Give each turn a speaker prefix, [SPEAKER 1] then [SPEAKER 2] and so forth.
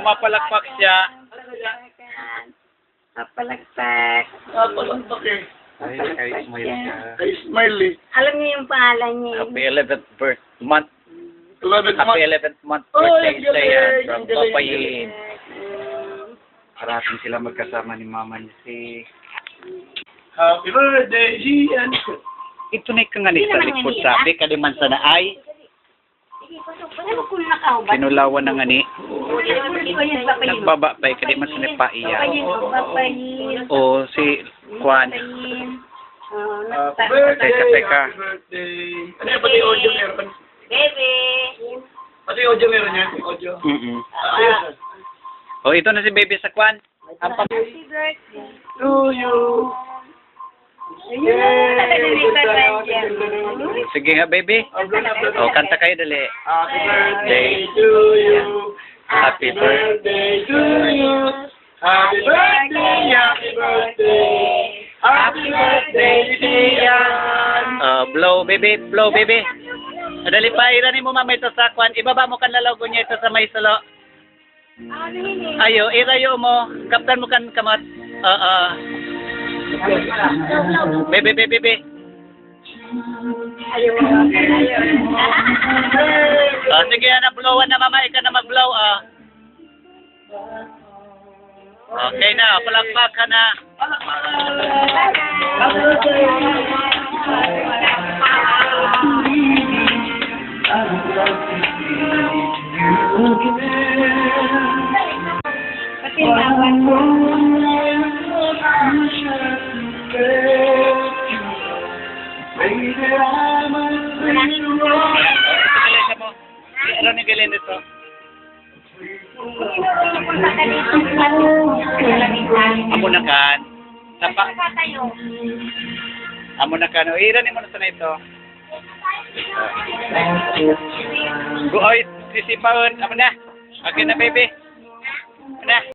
[SPEAKER 1] mapalakpak siya.
[SPEAKER 2] Papalagpak.
[SPEAKER 3] Papalakpak eh.
[SPEAKER 1] Ay, smile siya.
[SPEAKER 3] Kay Smiley.
[SPEAKER 2] Alam niyo yung pangalan niya.
[SPEAKER 1] Happy 11th birth month.
[SPEAKER 3] 11
[SPEAKER 1] Happy
[SPEAKER 3] months.
[SPEAKER 1] 11th month
[SPEAKER 3] Oh,
[SPEAKER 1] birthday
[SPEAKER 3] ang
[SPEAKER 1] sa
[SPEAKER 3] galing,
[SPEAKER 1] yan.
[SPEAKER 3] ang
[SPEAKER 1] From
[SPEAKER 3] galing,
[SPEAKER 1] Papa
[SPEAKER 3] ang galing.
[SPEAKER 1] Yin. Parating sila magkasama ni Mama niya si...
[SPEAKER 3] Happy birthday, Gian.
[SPEAKER 1] Ito na yung nga sa likod sabi, kaliman sa naay.
[SPEAKER 2] Ano kung nakaubat?
[SPEAKER 1] Kinulawan na nga ni.
[SPEAKER 2] Hindi ko yun papayin.
[SPEAKER 1] Nagbaba pa yung kaliman sa nipaiya.
[SPEAKER 2] Papayin.
[SPEAKER 1] O si Juan.
[SPEAKER 2] Papayin.
[SPEAKER 3] Happy birthday,
[SPEAKER 1] Teka.
[SPEAKER 3] happy birthday. Ano yan, pati audio meron?
[SPEAKER 2] Baby.
[SPEAKER 3] Pati audio meron yan, audio. Ayos.
[SPEAKER 1] O ito na si baby sa Juan.
[SPEAKER 2] Happy birthday.
[SPEAKER 3] To you.
[SPEAKER 1] Sige nga baby. O kanta kayo dali.
[SPEAKER 3] Happy birthday to you.
[SPEAKER 1] Happy
[SPEAKER 3] birthday to you. Happy birthday, happy birthday. Happy birthday, Gian.
[SPEAKER 1] Blow baby, blow baby. Dali pa, iranin mo mama ito sa Juan. Ibaba mo kan lalago niya ito sa may salo. Ayo, irayo mo. Kaptan mo kan kamat. Baby, baby, baby. Sige na, blowan na mama. Ika na mag-blow. Okay na, palakpak ka na. Ano ni Galen ito? Amo na kan. Sapa. Amo na kan. O iranin mo na sa ito. Go oy, sisipaon. Amo na. Okay na baby.